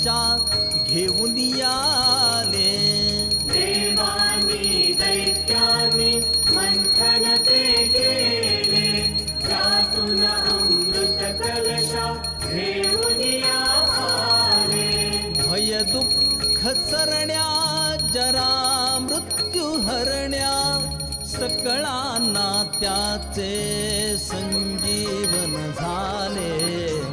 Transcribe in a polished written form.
कलशा घेऊन आले. देवानी दैत्यानी मंथन ते केले, त्यातून अमृत कलशा घेऊन आले. भय दुःख सरण्या जरा मृत्यू हरण्या, सकळांना त्याचे संजीवन झाले.